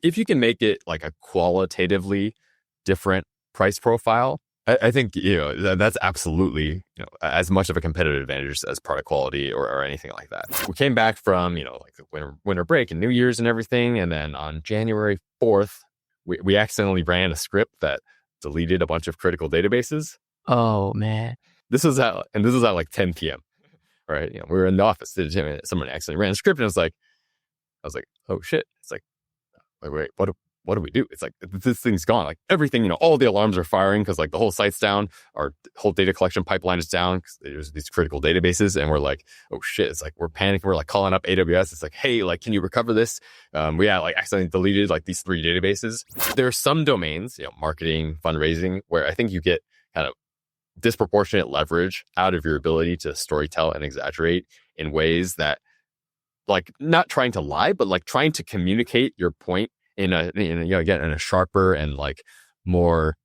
if you can make it like a qualitatively different price profile, I think, that's absolutely, as much of a competitive advantage as product quality or anything like that. We came back from, like the winter break and New Year's and everything. And then on January 4th, we accidentally ran a script that deleted a bunch of critical databases. Oh, man. This was at like 10 p.m. Right? We were in the office. Someone accidentally ran a script, and I was like, oh shit. It's like, wait, what do we do? It's like, this thing's gone. Like everything, all the alarms are firing because like the whole site's down. Our whole data collection pipeline is down because there's these critical databases. And we're like, oh shit. It's like, we're panicking. We're like calling up AWS. It's like, hey, like, can you recover this? We had like accidentally deleted like these 3 databases. There are some domains, marketing, fundraising, where I think you get kind of disproportionate leverage out of your ability to storytell and exaggerate in ways that, like, not trying to lie, but like trying to communicate your point in a sharper and like more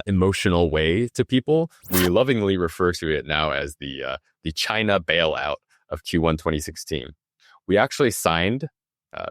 emotional way to people. We lovingly refer to it now as the China bailout of Q1 2016. We actually signed,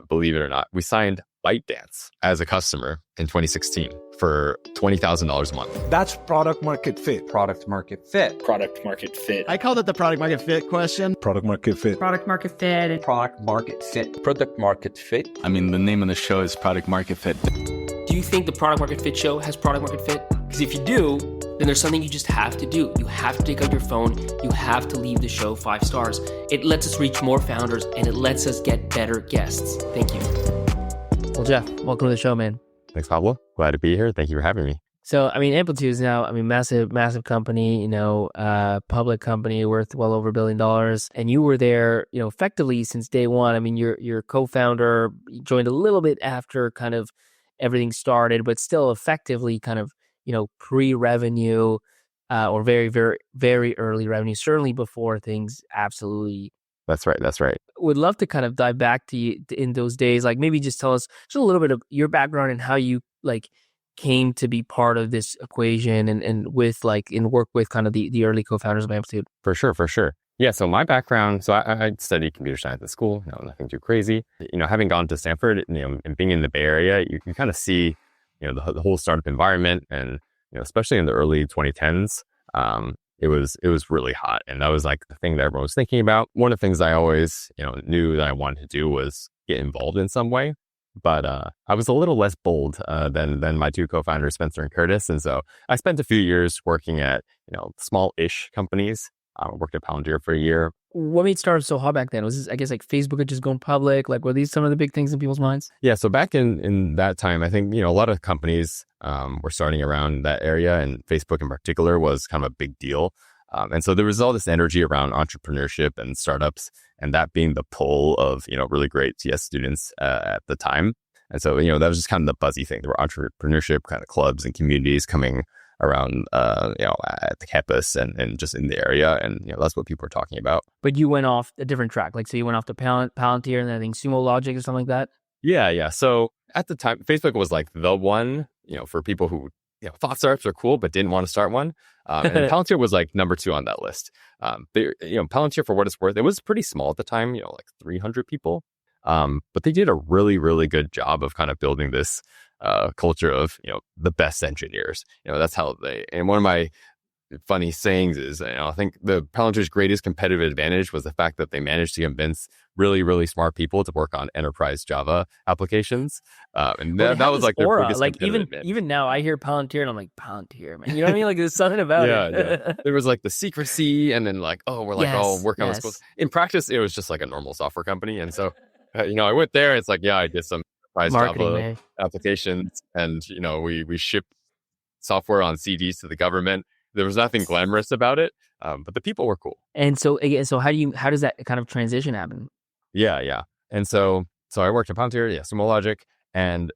believe it or not, we signed ByteDance as a customer in 2016 for $20,000 a month. That's product market fit. Product market fit. Product market fit. I called it the product market fit question. Product market fit. Product market fit. Product market fit. Product market fit. I mean, the name of the show is Product Market Fit. Do you think the product market fit show has product market fit? Because if you do, then there's something you just have to do. You have to take out your phone. You have to leave the show 5 stars. It lets us reach more founders and it lets us get better guests. Thank you. Well, Jeff, welcome to the show, man. Thanks, Pablo. Glad to be here. Thank you for having me. So, I mean, Amplitude is now, massive company, public company worth well over $1 billion. And you were there, effectively since day one. I mean, your co-founder joined a little bit after kind of everything started, but still effectively kind of, pre-revenue or very, very, very early revenue, certainly before things absolutely. That's right. Would love to kind of dive back to you in those days. Like maybe just tell us just a little bit of your background and how you like came to be part of this equation and with like in work with kind of the early co-founders of Amplitude. For sure. Yeah. So my background, I studied computer science at school, nothing too crazy. Having gone to Stanford, and being in the Bay Area, you can kind of see, the whole startup environment and, especially in the early 2010s, it was really hot. And that was like the thing that everyone was thinking about. One of the things I always, knew that I wanted to do was get involved in some way. But I was a little less bold than my 2 co-founders, Spencer and Curtis. And so I spent a few years working at, small-ish companies. I worked at Palantir for a year. What made startups so hot back then? Was this, I guess, like Facebook had just gone public? Like, were these some of the big things in people's minds? Yeah. So back in that time, I think, a lot of companies were starting around that area, and Facebook in particular was kind of a big deal. And so there was all this energy around entrepreneurship and startups, and that being the pull of, really great CS students at the time. And so, that was just kind of the buzzy thing. There were entrepreneurship kind of clubs and communities coming around, at the campus and just in the area. And, that's what people were talking about. But you went off a different track. Like, so you went off to Palantir and then I think Sumo Logic or something like that? Yeah. So at the time, Facebook was like the one, for people who, thought startups are cool, but didn't want to start one. And Palantir was like number 2 on that list. Palantir, for what it's worth, it was pretty small at the time, like 300 people. But they did a really, really good job of kind of building this culture of, the best engineers. That's how and one of my funny sayings is, I think the Palantir's greatest competitive advantage was the fact that they managed to convince really, really smart people to work on enterprise Java applications. And that was like their biggest like advantage. even now I hear Palantir and I'm like, Palantir, man. You know what I mean? Like there's something about it. Yeah. There was like the secrecy and then like, we're like, working on this. In practice, it was just like a normal software company. And so, I went there. It's like, I did some enterprise Java applications and, we ship software on CDs to the government. There was nothing glamorous about it, but the people were cool. And so how does that kind of transition happen? Yeah. And so I worked at Palantir, Sumo Logic, and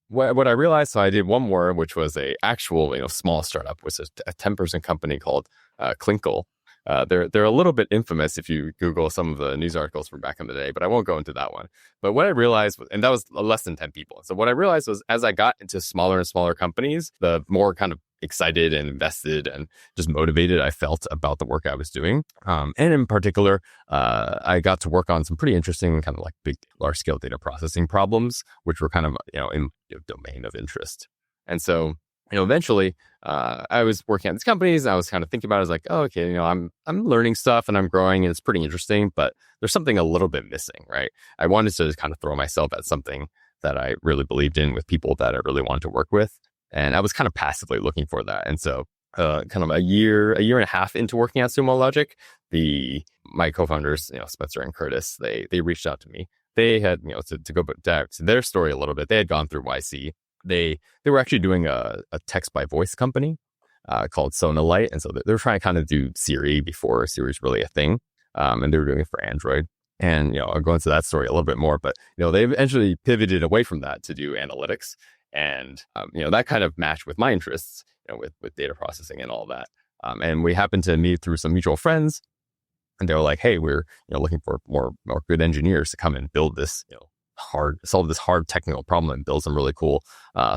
what I realized, so I did one more, which was a actual, small startup, which is a 10-person company called Klinkle, They're a little bit infamous if you Google some of the news articles from back in the day, but I won't go into that one. But what I realized was, and that was less than 10 people. So what I realized was as I got into smaller and smaller companies, the more kind of excited and invested and just motivated I felt about the work I was doing. And in particular, I got to work on some pretty interesting kind of like big, large scale data processing problems, which were kind of, in domain of interest. And so, eventually, I was working at these companies. And I was kind of thinking about it. I was like, oh, okay, I'm learning stuff and I'm growing and it's pretty interesting, but there's something a little bit missing, right? I wanted to kind of throw myself at something that I really believed in with people that I really wanted to work with. And I was kind of passively looking for that. And so kind of a year and a half into working at Sumo Logic, my co-founders, Spencer and Curtis, they reached out to me. They had, to go back to their story a little bit, they had gone through YC. They were actually doing a text by voice company called Sonalite. And so they were trying to kind of do Siri before Siri was really a thing. And they were doing it for Android. And, I'll go into that story a little bit more, but, they eventually pivoted away from that to do analytics. And, that kind of matched with my interests, with data processing and all that. And we happened to meet through some mutual friends. And they were like, hey, we're looking for more good engineers to come and build this, solve this hard technical problem and build some really cool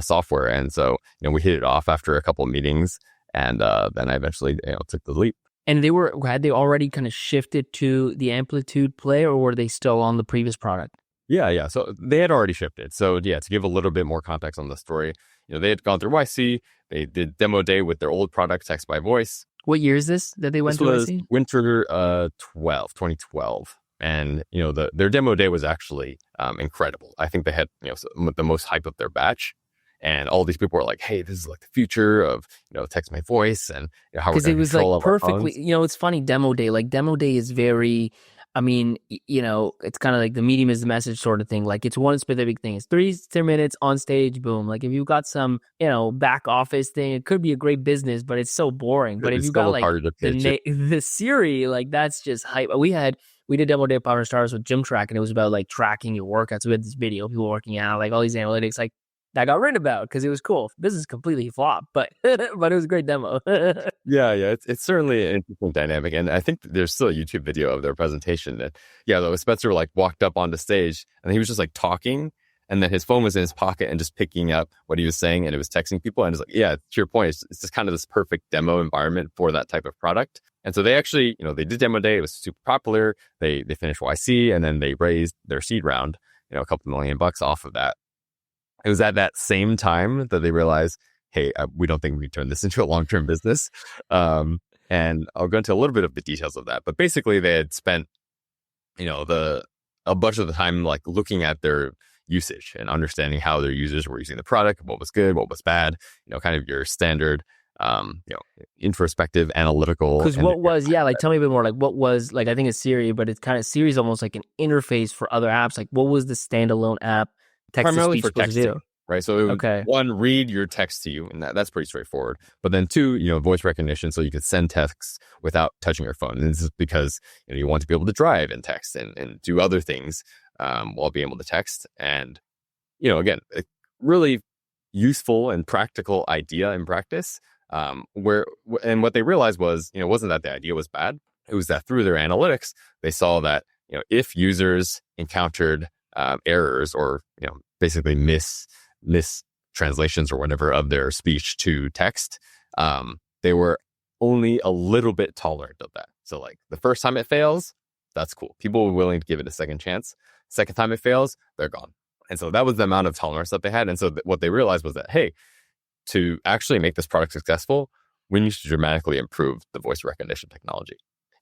software. And so, we hit it off after a couple of meetings. And then I eventually took the leap. And had they already kind of shifted to the Amplitude play, or were they still on the previous product? Yeah. So they had already shifted. So yeah, to give a little bit more context on the story, they had gone through YC. They did demo day with their old product, text by voice. What year is this that they went to YC? Winter 2012. And, their demo day was actually incredible. I think they had, the most hype of their batch. And all these people were like, hey, this is like the future of, text my voice and how we're going to control. Because it was like perfectly, it's funny, demo day. Like demo day is very, it's kind of like the medium is the message sort of thing. Like it's one specific thing. It's 30 minutes on stage, boom. Like if you've got some, back office thing, it could be a great business, but it's so boring. But if you got like the Siri, like that's just hype. We did demo day of Power Stars with Gym Track, and it was about like tracking your workouts. We had this video, people working out, like all these analytics, like that got written about because it was cool. Business completely flopped, but it was a great demo. Yeah, it's certainly an interesting dynamic, and I think there's still a YouTube video of their presentation. And though Spencer like walked up onto stage, and he was just like talking, and then his phone was in his pocket and just picking up what he was saying, and it was texting people. And it's like, yeah, to your point, it's just kind of this perfect demo environment for that type of product. And so they actually, they did demo day. It was super popular. They finished YC, and then they raised their seed round, a couple $1 million off of that. It was at that same time that they realized, hey, we don't think we can turn this into a long-term business. And I'll go into a little bit of the details of that. But basically, they had spent, a bunch of the time like looking at their usage and understanding how their users were using the product, what was good, what was bad, kind of your standard, introspective, analytical. Because tell me a bit more. Like what was, like I think it's Siri, but it's kind of Siri's almost like an interface for other apps. Like what was the standalone app? Primarily for texting, right? So it would, one, read your text to you, and that's pretty straightforward. But then two, voice recognition, so you could send texts without touching your phone. And this is because you want to be able to drive and text and do other things while being able to text. And again, a really useful and practical idea in practice. And what they realized was, wasn't that the idea was bad. It was that through their analytics, they saw that if users encountered errors or basically mis translations or whatever of their speech to text, they were only a little bit tolerant of that. So like the first time it fails, that's cool. People were willing to give it a second chance. Second time it fails, they're gone. And so that was the amount of tolerance that they had. And so what they realized was that, hey, to actually make this product successful, we need to dramatically improve the voice recognition technology.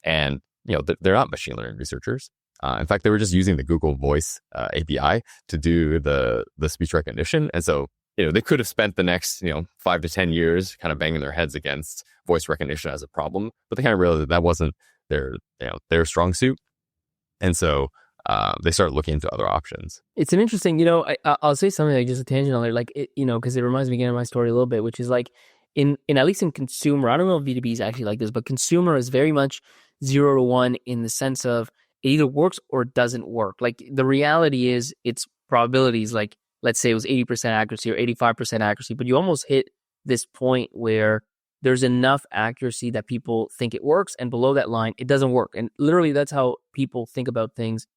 And they're not machine learning researchers. In fact, they were just using the Google Voice API to do the speech recognition. And so, they could have spent the next, 5 to 10 years kind of banging their heads against voice recognition as a problem, but they kind of realized that wasn't their strong suit. And so they started looking into other options. It's an interesting, I'll say something like just a tangent on it, like, because it reminds me again of my story a little bit, which is like in at least in consumer, I don't know if B2B is actually like this, but consumer is very much 0 to 1 in the sense of it either works or it doesn't work. Like the reality is it's probabilities, like let's say it was 80% accuracy or 85% accuracy, but you almost hit this point where there's enough accuracy that people think it works, and below that line, it doesn't work. And literally, that's how people think about things.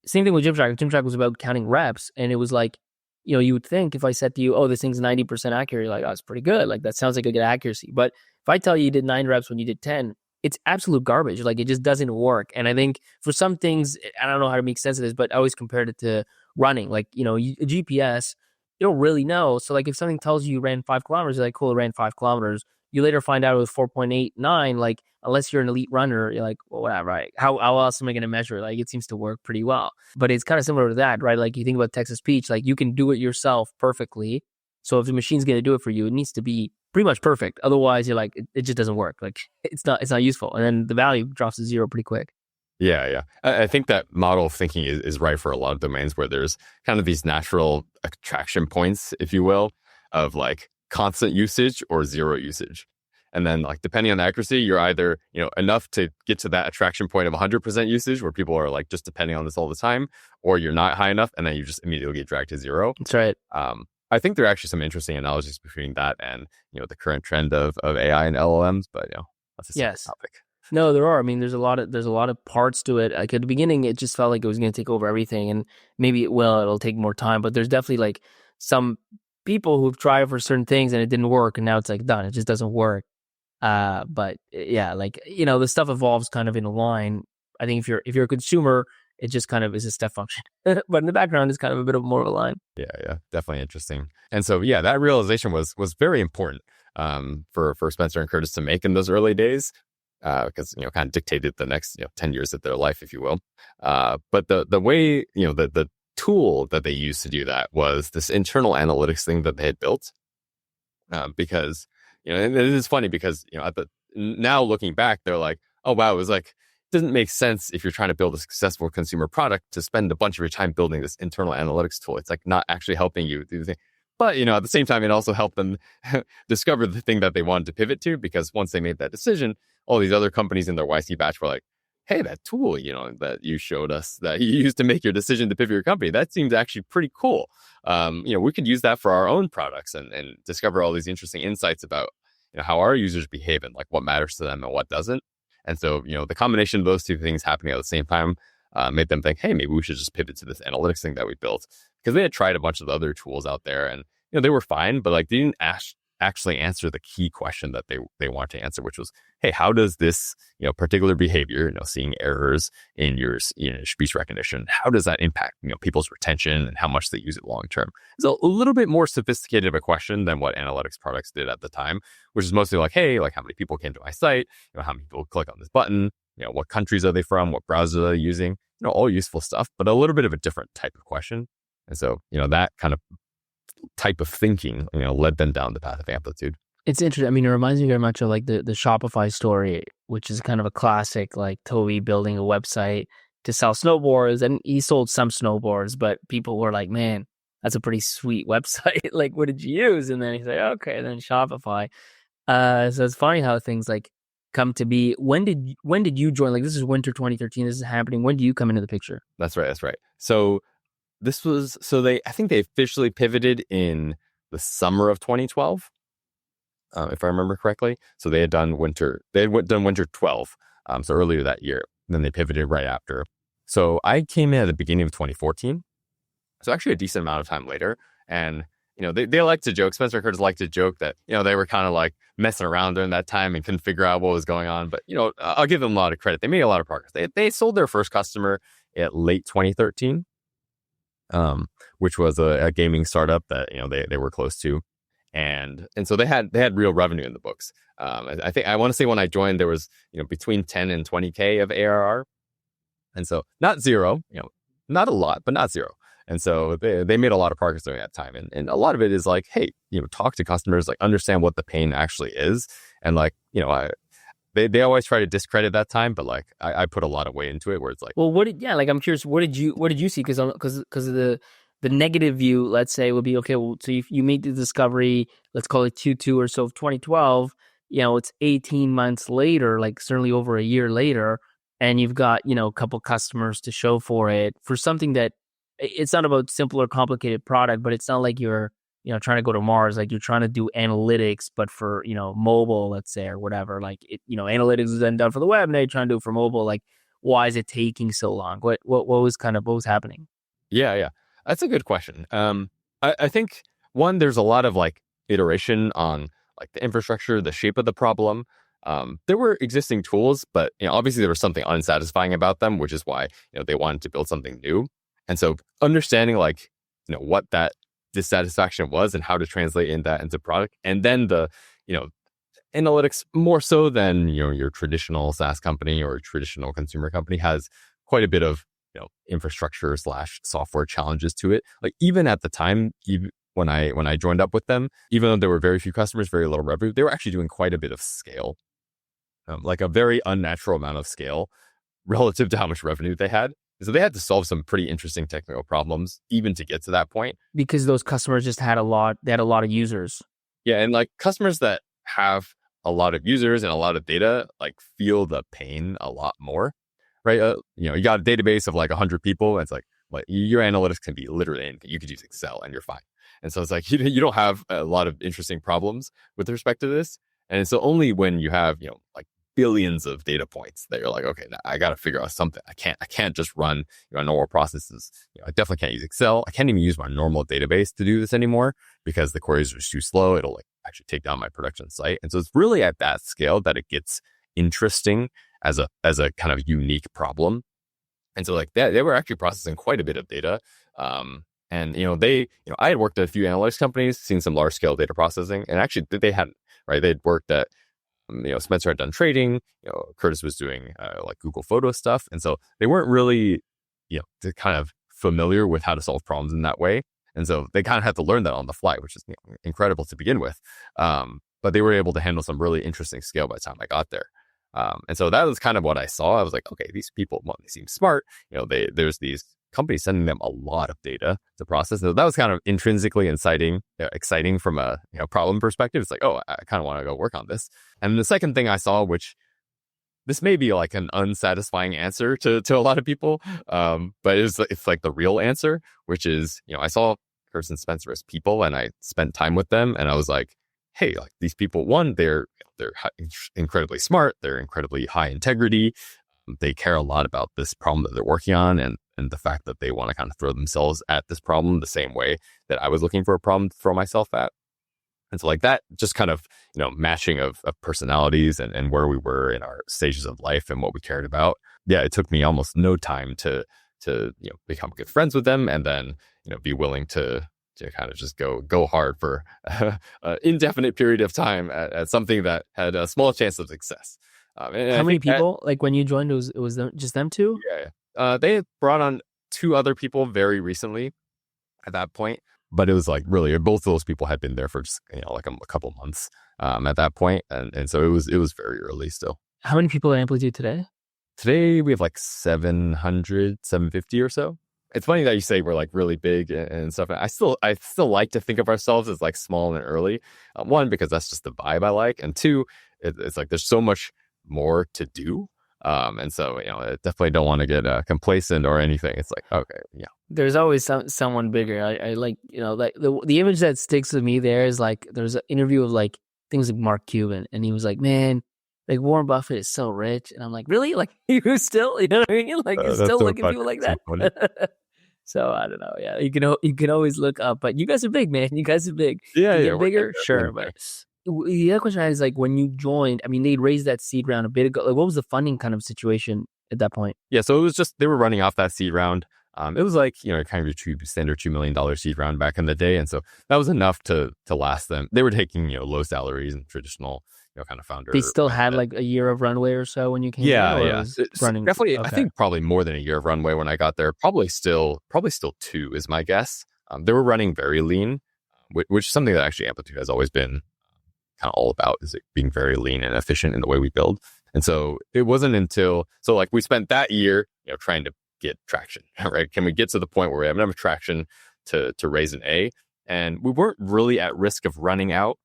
Same thing with Gymshark. Gymshark was about counting reps, and it was like, you would think if I said to you, oh, this thing's 90% accurate, you're like, oh, it's pretty good. Like, that sounds like a good accuracy. But if I tell you did 9 reps when you did 10, it's absolute garbage. Like, it just doesn't work. And I think for some things, I don't know how to make sense of this, but I always compared it to running. Like, a GPS, you don't really know. So, like, if something tells you ran 5 kilometers, you're like, cool, it ran 5 kilometers. You later find out it was 4.89. Like, unless you're an elite runner, you're like, well, whatever, right? How else am I going to measure it? Like, it seems to work pretty well. But it's kind of similar to that, right? Like, you think about Texas Peach, like, you can do it yourself perfectly. So if the machine's going to do it for you, it needs to be pretty much perfect. Otherwise, you're like, it just doesn't work. Like, it's not useful. And then the value drops to zero pretty quick. Yeah. I think that model of thinking is right for a lot of domains where there's kind of these natural attraction points, if you will, of like constant usage or zero usage. And then, like, depending on the accuracy, you're either, enough to get to that attraction point of 100% usage where people are like just depending on this all the time, or you're not high enough and then you just immediately get dragged to zero. That's right. I think there are actually some interesting analogies between that and, the current trend of AI and LLMs, but, that's a separate topic. No, there are. I mean, there's a lot of parts to it. Like, at the beginning, it just felt like it was going to take over everything, and maybe it'll take more time. But there's definitely like some people who've tried for certain things and it didn't work, and now it's like done. It just doesn't work. But yeah, like, the stuff evolves kind of in a line. I think if you're a consumer, it just kind of is a step function. But in the background, it's kind of a bit of more of a line. Yeah, definitely interesting. And so, yeah, that realization was very important for Spencer and Curtis to make in those early days. Because kind of dictated the next 10 years of their life, if you will. But the way the tool that they used to do that was this internal analytics thing that they had built. Because and it is funny because now looking back, they're like, oh wow, it was like, it doesn't make sense if you're trying to build a successful consumer product to spend a bunch of your time building this internal analytics tool. It's like not actually helping you do the thing. But, at the same time, it also helped them discover the thing that they wanted to pivot to, because once they made that decision, all these other companies in their YC batch were like, hey, that tool, that you showed us that you used to make your decision to pivot your company, that seems actually pretty cool. We could use that for our own products and discover all these interesting insights about how our users behave and like what matters to them and what doesn't. And so, the combination of those two things happening at the same time made them think, hey, maybe we should just pivot to this analytics thing that we built. Because they had tried a bunch of the other tools out there and, they were fine, but like they didn't actually answer the key question that they wanted to answer, which was, hey, how does this, particular behavior, seeing errors in your speech recognition, how does that impact, people's retention and how much they use it long term? It's a little bit more sophisticated of a question than what analytics products did at the time, which is mostly like, hey, like how many people came to my site, how many people click on this button, what countries are they from, what browsers are they using, all useful stuff, but a little bit of a different type of question. And so, that kind of type of thinking, led them down the path of Amplitude. It's interesting. I mean, it reminds me very much of like the Shopify story, which is kind of a classic, like Toby building a website to sell snowboards. And he sold some snowboards, but people were like, man, that's a pretty sweet website. Like, what did you use? And then he's like, okay, then Shopify. So it's funny how things like come to be. When did you join? Like, this is winter 2013. This is happening. When do you come into the picture? That's right. So I think they officially pivoted in the summer of 2012, if I remember correctly. So they had done winter 12, so earlier that year. And then they pivoted right after. So I came in at the beginning of 2014. So actually a decent amount of time later. And, they like to joke, Spencer and Curtis like to joke that, they were kind of like messing around during that time and couldn't figure out what was going on. But, I'll give them a lot of credit. They made a lot of progress. They sold their first customer at late 2013. Which was a gaming startup that they were close to, and so they had real revenue in the books. I want to say when I joined there was between 10 and 20K of ARR, and so not zero, not a lot, but not zero. And so they made a lot of progress during that time, and a lot of it is like, hey, talk to customers, like understand what the pain actually is, and like They always try to discredit that time, but like I put a lot of weight into it. Where it's like, well, I'm curious, what did you see? Because of the negative view, let's say, would be okay. Well, so you made the discovery, let's call it Q2 or so of 2012. It's 18 months later, like certainly over a year later, and you've got a couple customers to show for it for something that it's not about simple or complicated product, but it's not like you're trying to go to Mars, like you're trying to do analytics, but for, mobile, let's say, or whatever, like, analytics is then done for the web, now you're trying to do it for mobile. Like, why is it taking so long? What was happening? Yeah. That's a good question. I think one, there's a lot of like iteration on like the infrastructure, the shape of the problem. There were existing tools, but obviously there was something unsatisfying about them, which is why they wanted to build something new. And so understanding like what that dissatisfaction was and how to translate that into product, and then the analytics more so than your traditional SaaS company or traditional consumer company has quite a bit of infrastructure / software challenges to it. Like even at the time, when I joined up with them, even though there were very few customers, very little revenue, they were actually doing quite a bit of scale, like a very unnatural amount of scale relative to how much revenue they had. So they had to solve some pretty interesting technical problems even to get to that point. Because those customers just had a lot of users. Yeah, and like customers that have a lot of users and a lot of data like feel the pain a lot more, right? You got a database of like 100 people, and it's like your analytics can be literally anything. You could use Excel and you're fine. And so it's like you don't have a lot of interesting problems with respect to this. And so only when you have like billions of data points that you're like, okay, now I got to figure out something. I can't just run normal processes. I definitely can't use Excel. I can't even use my normal database to do this anymore because the queries are too slow. It'll like actually take down my production site. And so it's really at that scale that it gets interesting as a kind of unique problem. And so like that, they were actually processing quite a bit of data. And I had worked at a few analytics companies, seen some large scale data processing, and actually they hadn't, right? They'd worked at Spencer had done trading, Curtis was doing like Google photo stuff. And so they weren't really, kind of familiar with how to solve problems in that way. And so they kind of had to learn that on the fly, which is incredible to begin with. But they were able to handle some really interesting scale by the time I got there. And so that was kind of what I saw. I was like, okay, these people, they seem smart. There's these companies sending them a lot of data to process. So that was kind of intrinsically exciting from a problem perspective. It's like, oh, I kind of want to go work on this. And the second thing I saw, which this may be like an unsatisfying answer to a lot of people, but it's like the real answer, which is, I saw Curtis and Spencer as people, and I spent time with them, and I was like, hey, like these people, one, they're incredibly smart, they're incredibly high integrity, they care a lot about this problem that they're working on, and the fact that they want to kind of throw themselves at this problem the same way that I was looking for a problem to throw myself at. And so like that just kind of, matching of personalities and where we were in our stages of life and what we cared about. Yeah, it took me almost no time to become good friends with them, and then, be willing to kind of just go hard for an indefinite period of time at something that had a small chance of success. How many people, like when you joined, it was just them two? Yeah. They had brought on 2 other people very recently at that point, but it was like really both of those people had been there for just like a couple months at that point, and so it was very early still. How many people at Amplitude today? Today we have like 750 or so. It's funny that you say we're like really big and stuff. I still like to think of ourselves as like small and early. One, because that's just the vibe I like, and two, it's like there's so much more to do. And so, I definitely don't want to get complacent or anything. It's like, okay, yeah. There's always someone bigger. I like, like the image that sticks with me there is like, there's an interview of like things like Mark Cuban, and he was like, man, like Warren Buffett is so rich. And I'm like, really? Like you still, you know what I mean? Like you're still looking at people like that. So I don't know. Yeah. You can always look up, but you guys are big, man. You guys are big. Yeah. Get bigger. Sure. But the other question I had is like, when you joined, I mean, they raised that seed round a bit ago. Like what was the funding kind of situation at that point? Yeah. So it was just, they were running off that seed round. It was like, kind of a standard $2 million seed round back in the day. And so that was enough to last them. They were taking, low salaries and traditional, kind of founder. They still had like a year of runway or so when you came in? Yeah. Running, definitely. okay. I think probably more than a year of runway when I got there. Probably still 2 is my guess. They were running very lean, which is something that actually Amplitude has always been kind of all about, is it being very lean and efficient in the way we build. And so it wasn't until, like we spent that year, trying to get traction, right? Can we get to the point where we have enough traction to raise an A? And we weren't really at risk of running out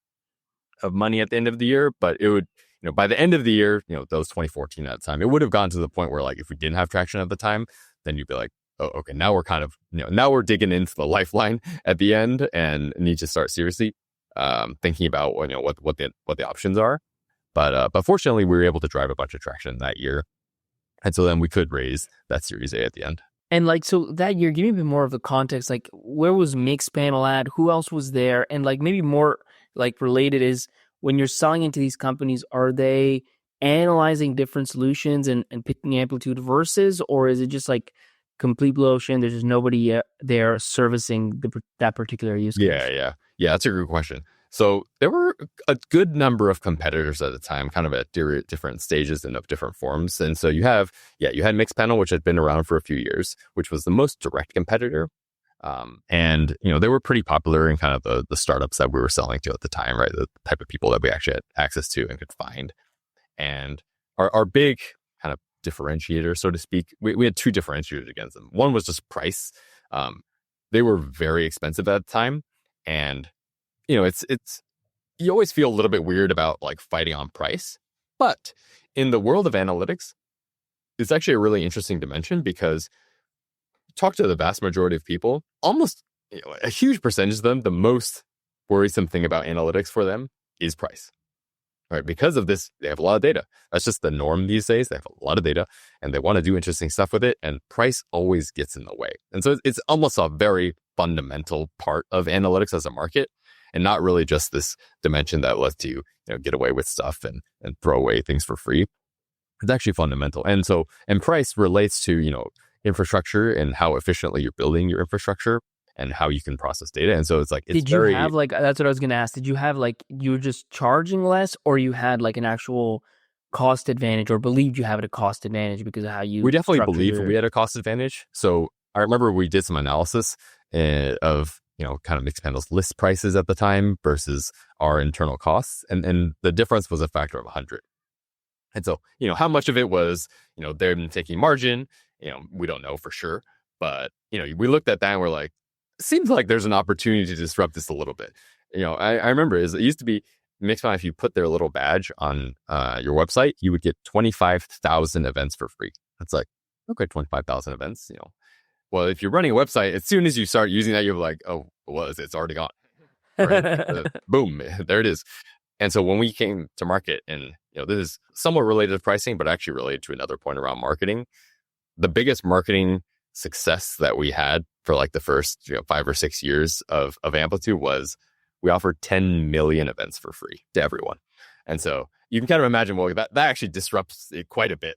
of money at the end of the year, but it would, by the end of the year, that was 2014 at the time, it would have gone to the point where like, if we didn't have traction at the time, then you'd be like, oh, okay, now we're kind of, now we're digging into the lifeline at the end and need to start seriously thinking about what the options are. But fortunately, we were able to drive a bunch of traction that year, and so then we could raise that Series A at the end. And like, so that year, give me a bit more of the context. Like, where was Mixpanel at? Who else was there? And like, maybe more like related is when you're selling into these companies, are they analyzing different solutions and picking Amplitude versus, or is it just like complete blue ocean? There's just nobody there servicing that particular use case. Yeah. That's a good question. So there were a good number of competitors at the time, kind of at different stages and of different forms. And so you had Mixpanel, which had been around for a few years, which was the most direct competitor. And they were pretty popular in kind of the startups that we were selling to at the time, right? The type of people that we actually had access to and could find. And our big kind of differentiator, so to speak, we had two differentiators against them. One was just price. They were very expensive at the time, and it's you always feel a little bit weird about like fighting on price, but in the world of analytics, it's actually a really interesting dimension because talk to the vast majority of people, almost a huge percentage of them, the most worrisome thing about analytics for them is price. Right? Because of this, they have a lot of data. That's just the norm these days. They have a lot of data and they want to do interesting stuff with it. And price always gets in the way. And so it's almost a very fundamental part of analytics as a market, and not really just this dimension that lets you, get away with stuff and throw away things for free. It's actually fundamental. And price relates to, infrastructure and how efficiently you're building your infrastructure and how you can process data. And so it's like, did you have like, that's what I was going to ask. Did you have like, you were just charging less, or you had like an actual cost advantage, or believed you had a cost advantage because of how you... We definitely believe we had a cost advantage. So I remember we did some analysis of, kind of Mixpanel's list prices at the time versus our internal costs. And the difference was a factor of 100. And so, how much of it was, them taking margin, we don't know for sure. But, we looked at that and we're like, seems like there's an opportunity to disrupt this a little bit. I remember it used to be Mixpanel, if you put their little badge on your website, you would get 25,000 events for free. That's like, okay, 25,000 events, Well, if you're running a website, as soon as you start using that, you're like, oh, well, it's already gone. Right? Boom, there it is. And so when we came to market, and this is somewhat related to pricing, but actually related to another point around marketing, the biggest marketing success that we had for like the first 5 or 6 years of Amplitude was we offered 10 million events for free to everyone. And so you can kind of imagine, well, that actually disrupts it quite a bit,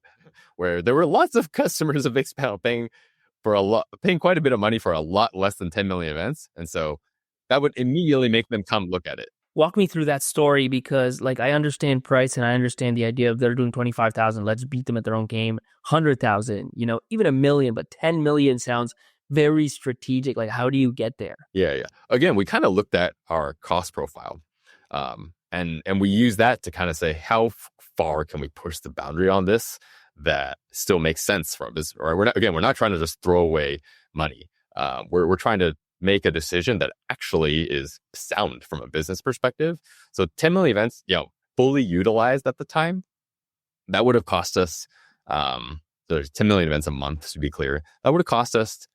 where there were lots of customers of Mixpanel paying quite a bit of money for a lot less than 10 million events. And so that would immediately make them come look at it. Walk me through that story, because like I understand price and I understand the idea of they're doing 25,000. Let's beat them at their own game. 100,000, even 1 million, but 10 million sounds very strategic. Like, how do you get there? Yeah. Again, we kind of looked at our cost profile, and we use that to kind of say, how far can we push the boundary on this that still makes sense for us? Right? We're not trying to just throw away money. We're trying to make a decision that actually is sound from a business perspective. So 10 million events, fully utilized at the time, that would have cost us, there's 10 million events a month, to be clear. That would have cost us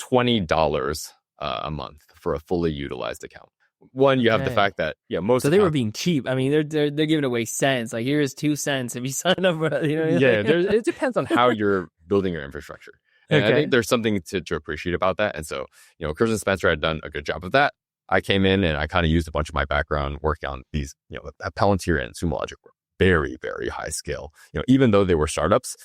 $20 a month for a fully utilized account. One, you have the fact that most. So they were being cheap. I mean, they're giving away cents. Like, here's 2 cents if you sign up for it depends on how you're building your infrastructure. And I think there's something to appreciate about that. And so, Chris and Spencer had done a good job of that. I came in and I kind of used a bunch of my background working on these, at Palantir and Sumo Logic were very, very high scale. Even though they were startups,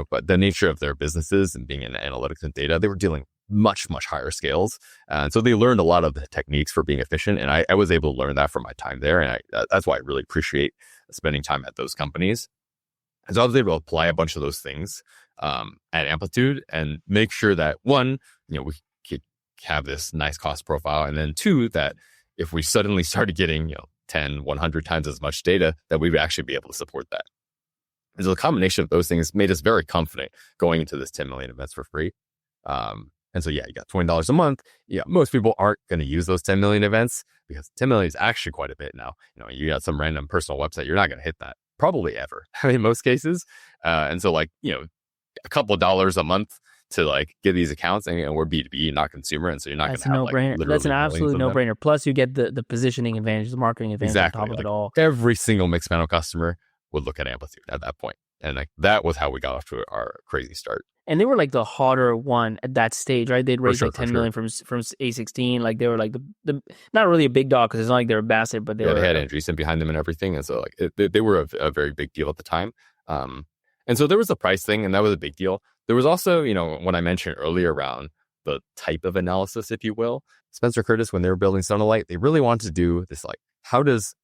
but the nature of their businesses and being in analytics and data, they were dealing much, much higher scales. And so they learned a lot of the techniques for being efficient. And I was able to learn that from my time there. And that's why I really appreciate spending time at those companies. And so I was able to apply a bunch of those things at Amplitude and make sure that, one, we could have this nice cost profile. And then two, that if we suddenly started getting, 10, 100 times as much data, that we would actually be able to support that. And so the combination of those things made us very confident going into this 10 million events for free. And so, you got $20 a month. Most people aren't going to use those 10 million events because 10 million is actually quite a bit now. You got some random personal website, you're not going to hit that probably ever in most cases. And so a couple of dollars a month to like get these accounts, and we're B2B, not consumer, and so you're not going That's to a have no-brainer. like literally That's an millions absolute of them. no-brainer. Plus, you get the positioning advantage, the marketing advantage Exactly. on top of Like, it all. every single Mixpanel customer would look at Amplitude at that point. And like that was how we got off to our crazy start. And they were like the hotter one at that stage, right? They'd raised sure, like for 10 sure. million from A16. Like they were like the not really a big dog because it's not like they're a basket, but they were. They had Andreessen behind them and everything. And so like they were a very big deal at the time. And so there was the price thing, and that was a big deal. There was also, what I mentioned earlier around the type of analysis, if you will. Spencer Curtis, when they were building Sonalight, they really wanted to do this, like, how does,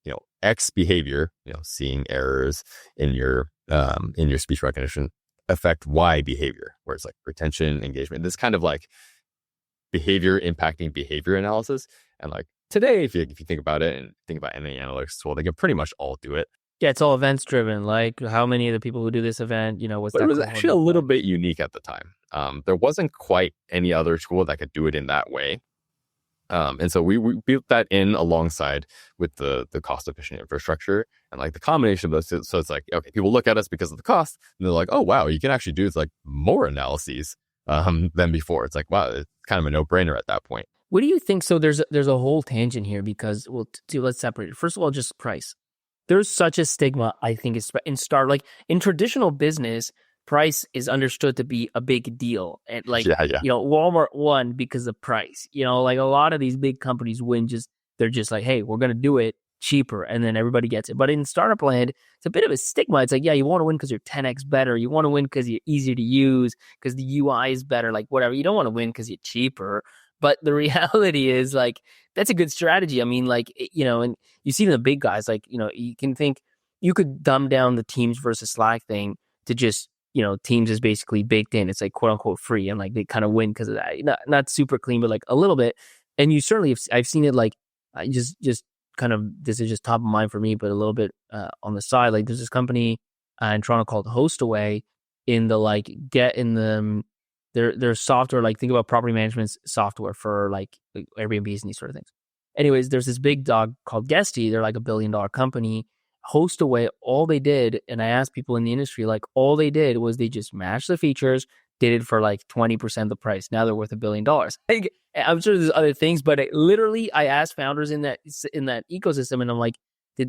X behavior, seeing errors in your speech recognition affect Y behavior, where it's like retention, engagement, this kind of like behavior impacting behavior analysis. And like today, if you think about it and think about any analytics tool, they can pretty much all do it. Yeah, it's all events driven. Like how many of the people who do this event, what's But that? it was cohort actually a look little like? bit unique at the time. There wasn't quite any other tool that could do it in that way. And so we built that in alongside with the cost efficient infrastructure, and like the combination of those. So it's like, okay, people look at us because of the cost, and they're like, oh wow, you can actually do like more analyses than before. It's like, wow, it's kind of a no brainer at that point. What do you think? So there's a whole tangent here because let's separate it. First of all, just price. There's such a stigma, I think, in traditional business, price is understood to be a big deal. And like, Walmart won because of price. Like a lot of these big companies win they're just like, hey, we're going to do it cheaper. And then everybody gets it. But in startup land, it's a bit of a stigma. It's like, yeah, you want to win because you're 10x better. You want to win because you're easier to use, because the UI is better, like whatever. You don't want to win because you're cheaper. But the reality is, like, that's a good strategy. I mean, like, and you see the big guys, like, you can think you could dumb down the Teams versus Slack thing to just, Teams is basically baked in. It's like quote unquote free, and like they kind of win because of that. Not super clean, but like a little bit. And you certainly I've seen it, like, just kind of, this is just top of mind for me, but a little bit on the side. Like there's this company in Toronto called Hostaway their software, like think about property management software for like Airbnbs and these sort of things. Anyways, there's this big dog called Guesty. They're like $1 billion company. Hostaway, all they did, and I asked people in the industry, like all they did was they just matched the features, did it for like 20% the price. Now they're worth $1 billion. Like, I'm sure there's other things, but I asked founders in that ecosystem, and I'm like,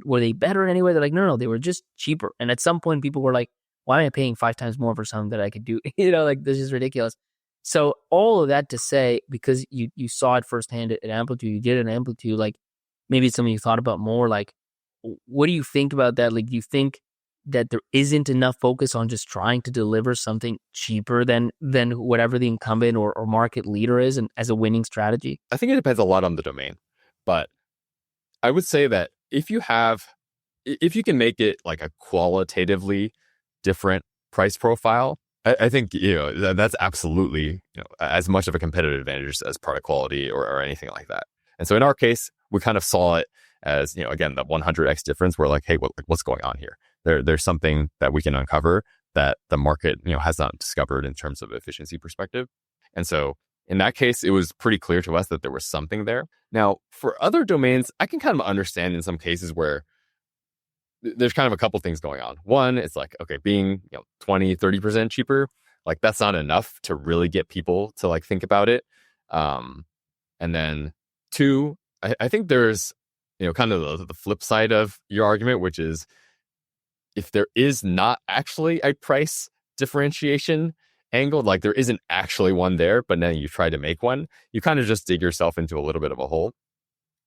were they better in any way? They're like, no, they were just cheaper. And at some point, people were like, why am I paying 5 times more for something that I could do? Like this is ridiculous. So all of that to say, because you saw it firsthand at Amplitude, you did an Amplitude, like maybe it's something you thought about more. Like, what do you think about that? Like, do you think that there isn't enough focus on just trying to deliver something cheaper than whatever the incumbent or market leader is, and as a winning strategy? I think it depends a lot on the domain, but I would say that if you can make it like a qualitatively different price profile, I think that's absolutely as much of a competitive advantage as product quality or anything like that. And so in our case, we kind of saw it as again the 100x difference. We're like, hey, what's going on here? There's something that we can uncover that the market has not discovered in terms of efficiency perspective. And so in that case, it was pretty clear to us that there was something there. Now, for other domains, I can kind of understand in some cases where there's kind of a couple things going on. One, it's like, okay, being 20, 30% cheaper, like that's not enough to really get people to like think about it. And then two, I think there's kind of the flip side of your argument, which is if there is not actually a price differentiation angle, like there isn't actually one there, but then you try to make one, you kind of just dig yourself into a little bit of a hole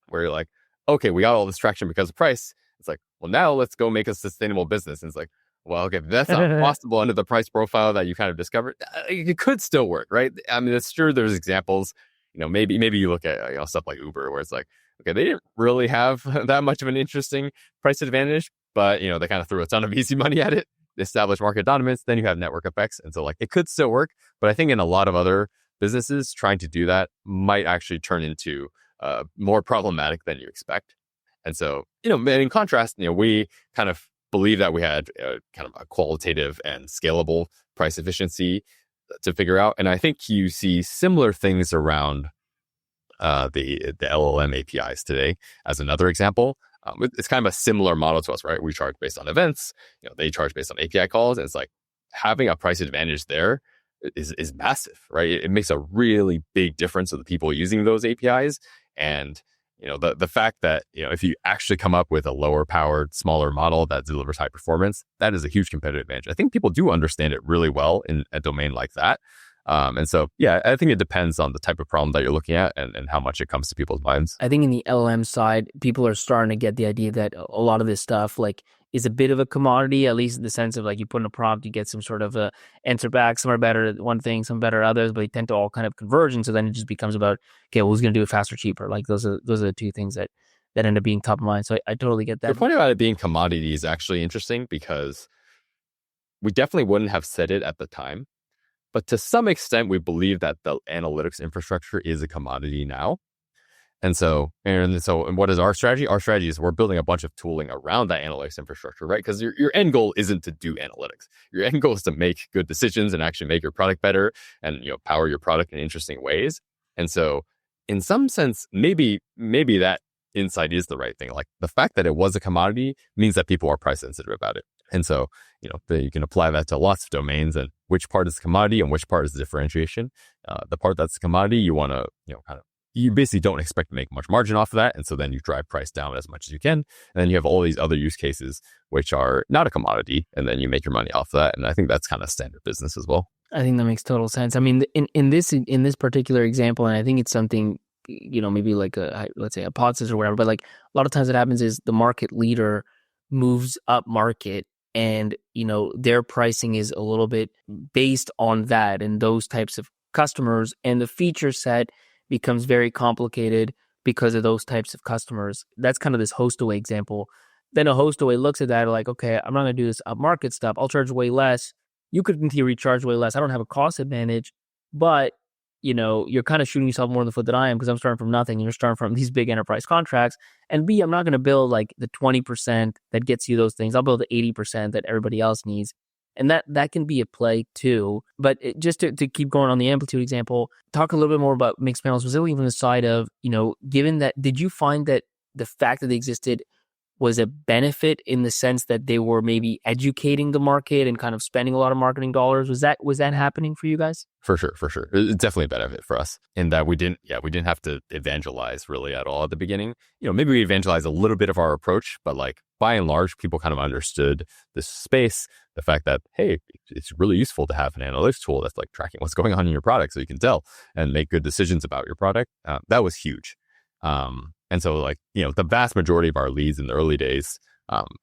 where you're like, okay, we got all this traction because of price. It's like, well, now let's go make a sustainable business. And it's like, well, okay, that's not possible under the price profile that you kind of discovered. It could still work, right? I mean, it's sure there's examples, maybe you look at stuff like Uber where it's like, okay, they didn't really have that much of an interesting price advantage, but they kind of threw a ton of easy money at it, established market dominance, then you have network effects. And so like it could still work, but I think in a lot of other businesses, trying to do that might actually turn into more problematic than you expect. And so, in contrast, we kind of believe that we had kind of a qualitative and scalable price efficiency to figure out. And I think you see similar things around the LLM APIs today as another example. It's kind of a similar model to us, right? We charge based on events, they charge based on API calls. And it's like having a price advantage there is massive, right? It makes a really big difference to the people using those APIs. And, the fact that, if you actually come up with a lower powered, smaller model that delivers high performance, that is a huge competitive advantage. I think people do understand it really well in a domain like that. And so, yeah, I think it depends on the type of problem that you're looking at and how much it comes to people's minds. I think in the LLM side, people are starting to get the idea that a lot of this stuff is a bit of a commodity, at least in the sense of you put in a prompt, you get some sort of a answer back. Some are better at one thing, some better at others, but they tend to all kind of converge. And so then it just becomes about, okay, well, who's going to do it faster, cheaper? Those are the two things that end up being top of mind. So I totally get that. Your point about it being commodity is actually interesting because we definitely wouldn't have said it at the time. But to some extent, we believe that the analytics infrastructure is a commodity now. And what is our strategy? Our strategy is we're building a bunch of tooling around that analytics infrastructure, right? Because your end goal isn't to do analytics. Your end goal is to make good decisions and actually make your product better and power your product in interesting ways. And so in some sense, maybe that insight is the right thing. Like the fact that it was a commodity means that people are price sensitive about it. And so, you can apply that to lots of domains and which part is commodity and which part is the differentiation. The part that's commodity, you want to, you basically don't expect to make much margin off of that. And so then you drive price down as much as you can. And then you have all these other use cases, which are not a commodity. And then you make your money off of that. And I think that's kind of standard business as well. I think that makes total sense. I mean, in this particular example, and I think it's something, maybe like let's say a hypothesis or whatever, but a lot of times what happens is the market leader moves up market and, their pricing is a little bit based on that and those types of customers. And the feature set becomes very complicated because of those types of customers. That's kind of this host away example. Then a host away looks at that like, okay, I'm not going to do this up market stuff. I'll charge way less. You could in theory charge way less. I don't have a cost advantage, but you're kind of shooting yourself more in the foot than I am because I'm starting from nothing and you're starting from these big enterprise contracts. And B, I'm not going to build the 20% that gets you those things. I'll build the 80% that everybody else needs. And that can be a play too. But just to keep going on the Amplitude example, talk a little bit more about Mixpanel, specifically from the side of, given that, did you find that the fact that they existed was a benefit in the sense that they were maybe educating the market and kind of spending a lot of marketing dollars? Was that happening for you guys? For sure. It's definitely a benefit for us in that we didn't have to evangelize really at all at the beginning. Maybe we evangelized a little bit of our approach, but by and large, people kind of understood this space, the fact that, hey, it's really useful to have an analytics tool that's tracking what's going on in your product so you can tell and make good decisions about your product. That was huge. And so the vast majority of our leads in the early days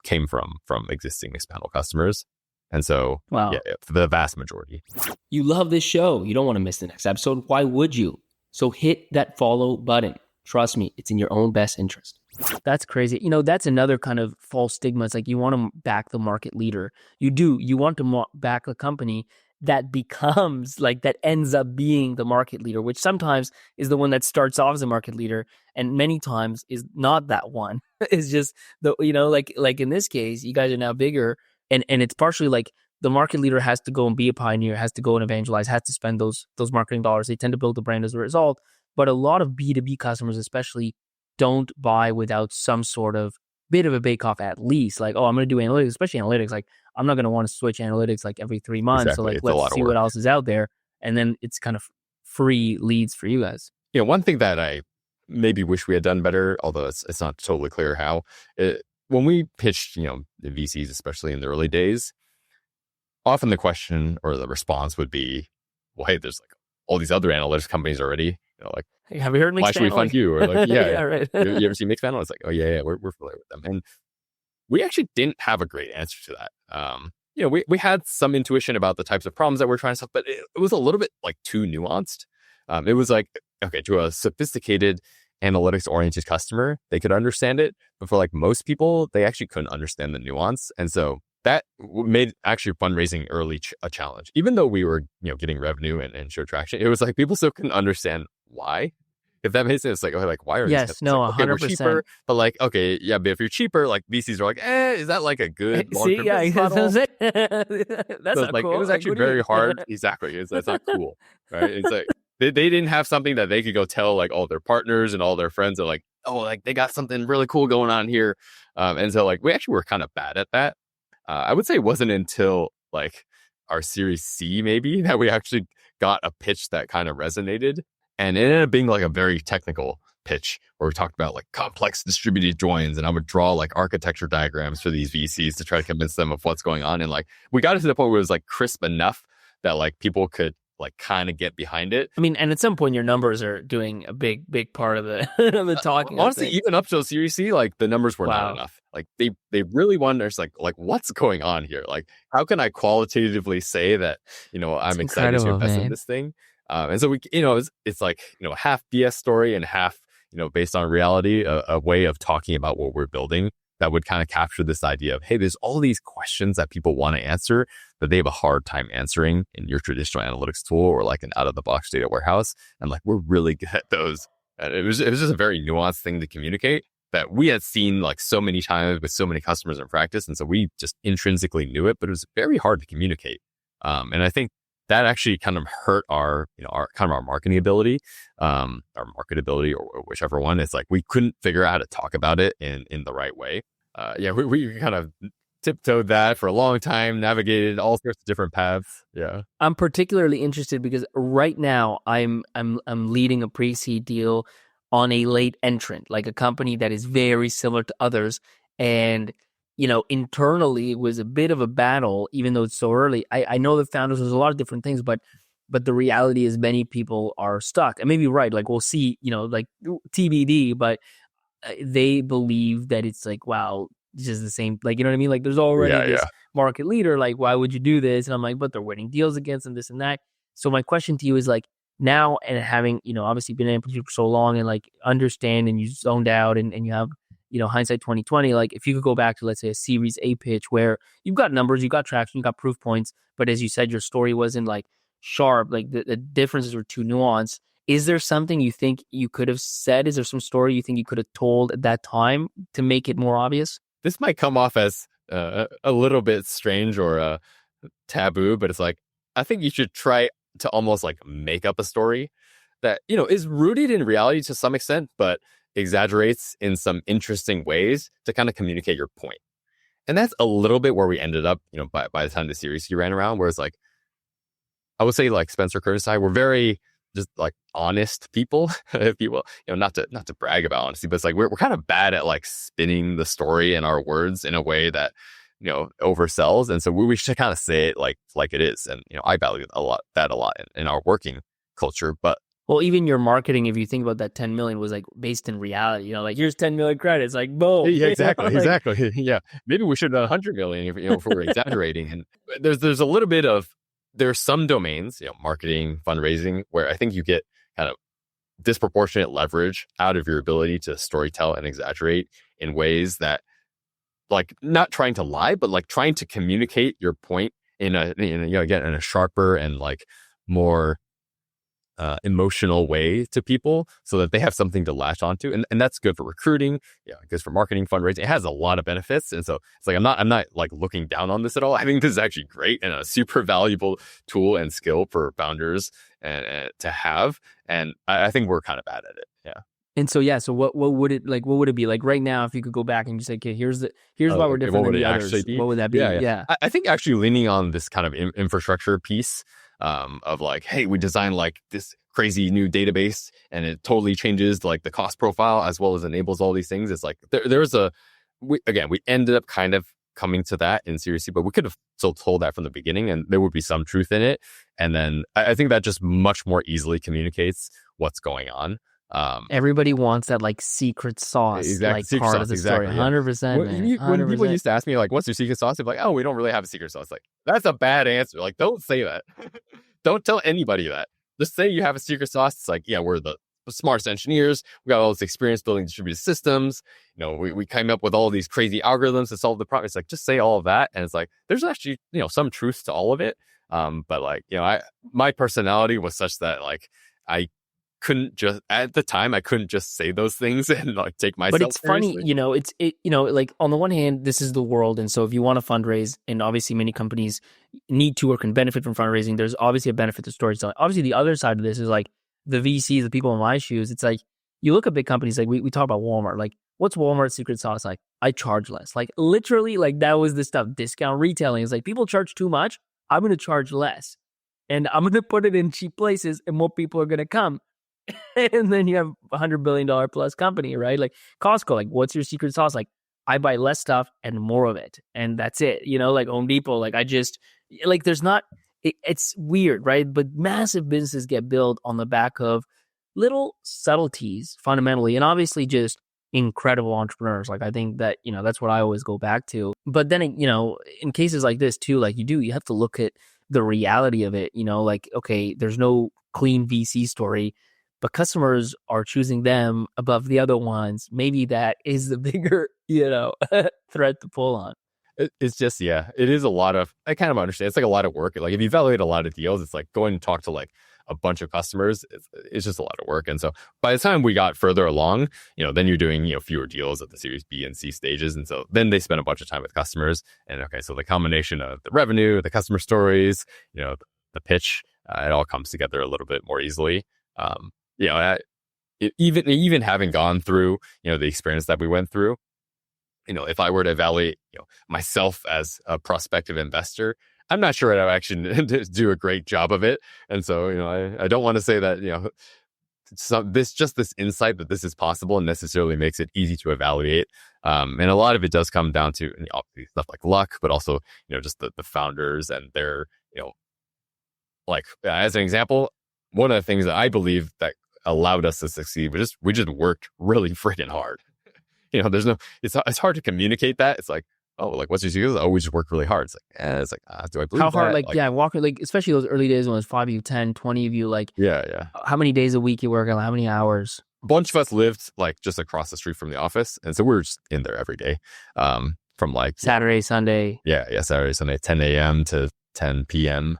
came from existing Mixpanel customers. And so, wow. The vast majority. You love this show. You don't want to miss the next episode. Why would you? So hit that follow button. Trust me, it's in your own best interest. That's crazy. That's another kind of false stigma. It's you want to back the market leader. You do. You want to back a company that becomes that ends up being the market leader, which sometimes is the one that starts off as a market leader and many times is not that one. It's just in this case, you guys are now bigger and it's partially the market leader has to go and be a pioneer, has to go and evangelize, has to spend those marketing dollars. They tend to build the brand as a result. But a lot of B2B customers especially don't buy without some sort of bit of a bake-off at least. I'm going to do analytics, especially analytics. I'm not going to want to switch analytics every 3 months. Exactly. So let's see what else is out there. And then it's kind of free leads for you guys. One thing that I maybe wish we had done better, although it's not totally clear how, when we pitched, the VCs, especially in the early days, often the question or the response would be, well, hey, there's all these other analytics companies already. Hey, have you heard Mixpanel? Why should we fund you? Or yeah, right. you ever see Mixpanel? It's oh yeah, we're familiar with them. And we actually didn't have a great answer to that. We had some intuition about the types of problems that we're trying to solve, but it was a little bit too nuanced. It was okay, to a sophisticated analytics oriented customer, they could understand it, but for most people, they actually couldn't understand the nuance. And so that made actually fundraising early a challenge. Even though we were, getting revenue and show traction, it was people couldn't understand why. If that makes sense, why are yes, these? No, okay, 100%. We're cheaper, but okay, yeah, but if you're cheaper, VCs are is that a good long-term business model? That's so not cool. It was actually very hard. Exactly, it's not cool, right? It's they didn't have something that they could go tell all their partners and all their friends that they got something really cool going on here, and so we actually were kind of bad at that. I would say it wasn't until our Series C maybe that we actually got a pitch that kind of resonated, and it ended up being like a very technical pitch where we talked about like complex distributed joins, and I would draw like architecture diagrams for these VCs to try to convince them of what's going on. And like we got it to the point where it was like crisp enough that like people could like kind of get behind it. I mean, and at some point your numbers are doing a big part of the of the talking. Honestly, even up to Series C, like the numbers were not enough. Like they really wonder, it's like what's going on here? Like how can I qualitatively say that, you know, I'm excited to invest in this thing? And so we, you know, it's like, you know, half BS story and half, you know, based on reality, a way of talking about what we're building that would kind of capture this idea of, hey, there's all these questions that people want to answer that they have a hard time answering in your traditional analytics tool or like an out-of-the-box data warehouse. And like, we're really good at those. And it was just a very nuanced thing to communicate that we had seen like so many times with so many customers in practice. And so we just intrinsically knew it, but it was very hard to communicate. And I think that actually kind of hurt our, you know, our kind of our marketing ability, our marketability, or whichever one. It's like we couldn't figure out how to talk about it in the right way. We kind of tiptoed that for a long time, navigated all sorts of different paths. Yeah, I'm particularly interested because right now I'm leading a pre-seed deal on a late entrant, like a company that is very similar to others, and you know, internally it was a bit of a battle, even though it's so early. I know the founders, there's a lot of different things, but the reality is many people are stuck. And maybe right, like we'll see, you know, like TBD, but they believe that it's like, wow, this is the same, like, you know what I mean? Like there's already this market leader, like why would you do this? And I'm like, but they're winning deals against them, this and that. So my question to you is like, now, and having, you know, obviously been in Amplitude for so long and like understand, and you zoned out and you have, you know, hindsight 2020, like if you could go back to, let's say, a Series A pitch where you've got numbers, you've got traction, you've got proof points, but as you said, your story wasn't like sharp, like the differences were too nuanced. Is there something you think you could have said? Is there some story you think you could have told at that time to make it more obvious? This might come off as a little bit strange or taboo, but it's like, I think you should try to almost like make up a story that, you know, is rooted in reality to some extent, but exaggerates in some interesting ways to kind of communicate your point. And that's a little bit where we ended up, you know, by the time the Series C ran around, where it's like, I would say like Spencer, Curtis, and I were very just like honest people, if you will, you know, not to brag about honesty, but it's like, we're kind of bad at like spinning the story in our words in a way that, you know, oversells. And so we should kind of say it like it is. And, you know, I value a lot in our working culture, but well, even your marketing, if you think about that 10 million was like based in reality, you know, like here's 10 million credits, like boom. Yeah, exactly. You know, like, exactly. Yeah. Maybe we should have done 100 million if, you know, if we're exaggerating. And there's a little bit of, there's some domains, you know, marketing, fundraising, where I think you get kind of disproportionate leverage out of your ability to storytell and exaggerate in ways that, like, not trying to lie, but like trying to communicate your point in a you know, again, in a sharper and like more emotional way to people, so that they have something to latch onto, and that's good for recruiting. Yeah, it goes for marketing, fundraising. It has a lot of benefits, and so it's like I'm not like looking down on this at all. I think this is actually great and a super valuable tool and skill for founders and to have. And I think we're kind of bad at it. Yeah. And so so what would it like? What would it be like right now if you could go back and just say, okay, here's why we're different than the others? What would that be? Yeah. I think actually leaning on this kind of infrastructure piece of like, hey, we designed like this crazy new database and it totally changes like the cost profile as well as enables all these things. It's like we ended up kind of coming to that in Series C, but we could have still told that from the beginning and there would be some truth in it. And then I think that just much more easily communicates what's going on. Everybody wants that like secret sauce, exactly. Like secret part sauce, of the exactly, story. Yeah. 100%. When people used to ask me like, "What's your secret sauce?" They're like, "Oh, we don't really have a secret sauce." Like, that's a bad answer. Like, don't say that. Don't tell anybody that. Just say you have a secret sauce. It's like, yeah, we're the smartest engineers. We got all this experience building distributed systems. You know, we came up with all these crazy algorithms to solve the problem. It's like, just say all of that, and it's like, there's actually, you know, some truth to all of it. But like, you know, my personality was such that like at the time I couldn't just say those things and like take myself But it's seriously. funny, you know, you know, like on the one hand, this is the world. And so if you want to fundraise, and obviously many companies need to or can benefit from fundraising, there's obviously a benefit to storytelling. Obviously the other side of this is like the VCs, the people in my shoes. It's like, you look at big companies, like we talk about Walmart, like what's Walmart's secret sauce? Like, I charge less. Like literally, like that was the stuff, discount retailing. It's like, people charge too much, I'm going to charge less and I'm going to put it in cheap places and more people are going to come. And then you have $100 billion plus company, right? Like Costco, like what's your secret sauce? Like I buy less stuff and more of it. And that's it. Like Home Depot, like I just, like there's not, it's weird, right? But massive businesses get built on the back of little subtleties fundamentally. And obviously just incredible entrepreneurs. Like I think that, that's what I always go back to. But then, in cases like this too, like you have to look at the reality of it, like, okay, there's no clean VC story, but customers are choosing them above the other ones. Maybe that is the bigger, thread to pull on. It's just, yeah, it is a lot of, I kind of understand. It's like a lot of work. Like if you evaluate a lot of deals, it's like going and talk to like a bunch of customers. It's just a lot of work. And so by the time we got further along, then you're doing, fewer deals at the Series B and C stages. And so then they spend a bunch of time with customers. And okay, so the combination of the revenue, the customer stories, the pitch, it all comes together a little bit more easily. Even having gone through, the experience that we went through, if I were to evaluate, myself as a prospective investor, I'm not sure I'd actually do a great job of it. And so, I don't want to say that, this insight that this is possible and necessarily makes it easy to evaluate. And a lot of it does come down to obviously stuff like luck, but also, just the founders and their, like as an example, one of the things that I believe that allowed us to succeed, we just worked really freaking hard. It's hard to communicate that. It's like, oh, like what's your secret? Oh, we just work really hard. It's like, do I believe how hard? that? Like walking, like especially those early days when it was 5 of you, 10, 20 of you, like yeah. How many days a week you work on? How many hours? A bunch of us lived like just across the street from the office, and so we were just in there every day, from like Saturday, Sunday. Yeah, Saturday, Sunday, 10 a.m. to 10 p.m.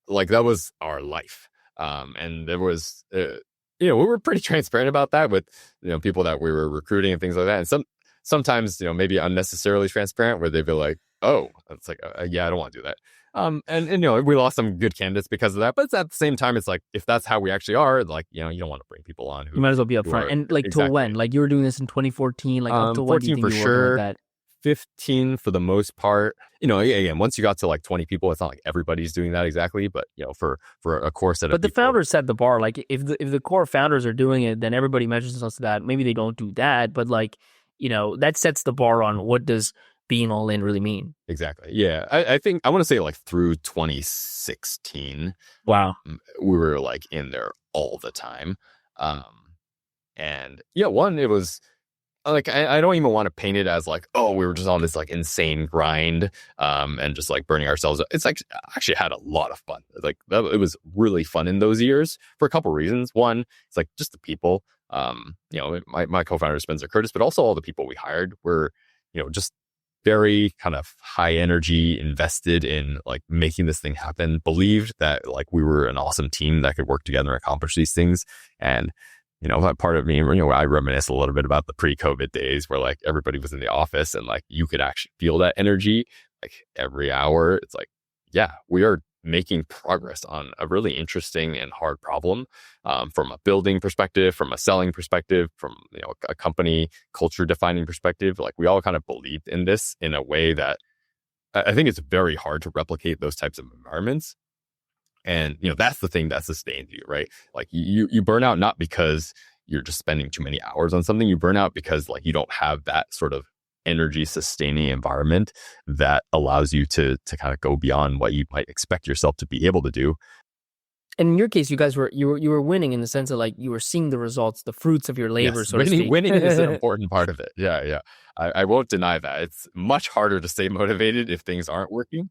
Like that was our life. And there was, we were pretty transparent about that with, people that we were recruiting and things like that. And sometimes, maybe unnecessarily transparent where they'd be like, oh, it's like, yeah, I don't want to do that. And we lost some good candidates because of that. But at the same time, it's like, if that's how we actually are, like, you don't want to bring people on who you might as well be upfront. And like exactly. till when? Like you were doing this in 2014, like up to when do you think for you were sure. like that? 15 for the most part. Again, once you got to like 20 people, it's not like everybody's doing that exactly, but for a core set of But the people, founders set the bar. Like if the core founders are doing it, then everybody measures themselves to that. Maybe they don't do that, but like, that sets the bar on what does being all in really mean. Exactly. Yeah. I think I want to say like through 2016. Wow. We were like in there all the time. And yeah, it was like, I don't even want to paint it as like, oh, we were just on this like insane grind, and just like burning ourselves up. It's like, I actually had a lot of fun. Like it was really fun in those years for a couple of reasons. One, it's like just the people, my co-founder Spencer Curtis, but also all the people we hired were, just very kind of high energy, invested in like making this thing happen, believed that like we were an awesome team that could work together and accomplish these things. And part of me, I reminisce a little bit about the pre-COVID days where like everybody was in the office and like you could actually feel that energy like every hour. It's like, yeah, we are making progress on a really interesting and hard problem, from a building perspective, from a selling perspective, from a company culture defining perspective. Like we all kind of believed in this in a way that I think it's very hard to replicate those types of environments. And, that's the thing that sustains you, right? Like you burn out not because you're just spending too many hours on something. You burn out because like you don't have that sort of energy sustaining environment that allows you to kind of go beyond what you might expect yourself to be able to do. And in your case, you guys were winning in the sense of like you were seeing the results, the fruits of your labor, Yes, so to speak. winning is an important part of it. Yeah. I won't deny that. It's much harder to stay motivated if things aren't working.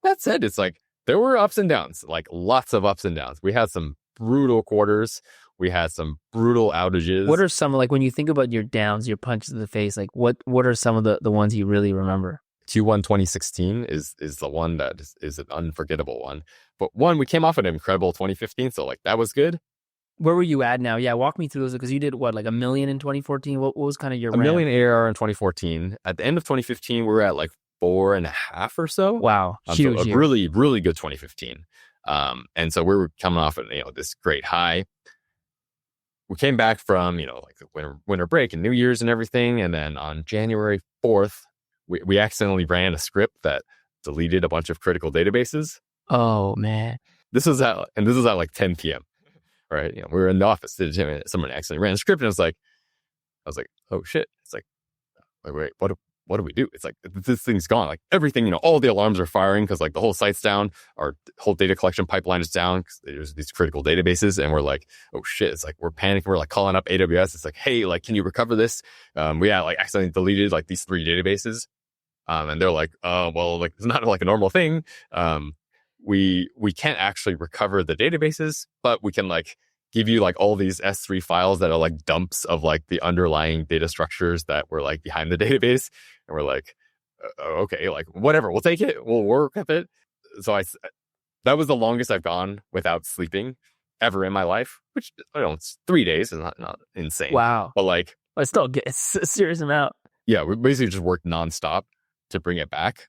That said, it's like, there were ups and downs, like lots of ups and downs. We had some brutal quarters. We had some brutal outages. What are some, like when you think about your downs, your punches in the face, like what are some of the ones you really remember? Q1 2016 is the one that is an unforgettable one. But we came off an incredible 2015. So like that was good. Where were you at now? Yeah, walk me through those because you did what, like $1 million in 2014? What was kind of your $1 million ARR in 2014. At the end of 2015, we were at like 4.5 or so. Wow. Huge. So a really, really good 2015. And so we were coming off of, this great high. We came back from, like the winter break and New Year's and everything. And then on January 4th, we accidentally ran a script that deleted a bunch of critical databases. Oh man. This was at like 10 p.m. Right? We were in the office. Someone accidentally ran a script, and I was like, oh shit. It's like wait, what do we do? It's like this thing's gone. Like everything, all the alarms are firing because like the whole site's down. Our whole data collection pipeline is down because there's these critical databases, and we're like, oh shit. It's like we're panicking. We're like calling up AWS. It's like, hey, like can you recover this? We had like accidentally deleted like these 3 databases, and they're like, well, like it's not like a normal thing. We can't actually recover the databases, but we can like give you like all these S3 files that are like dumps of like the underlying data structures that were like behind the database. And we're like, okay, like whatever, we'll take it. We'll work with it. So that was the longest I've gone without sleeping ever in my life, which it's 3 days. It's not insane. Wow. But like, But still, it's a serious amount. Yeah, we basically just worked nonstop to bring it back.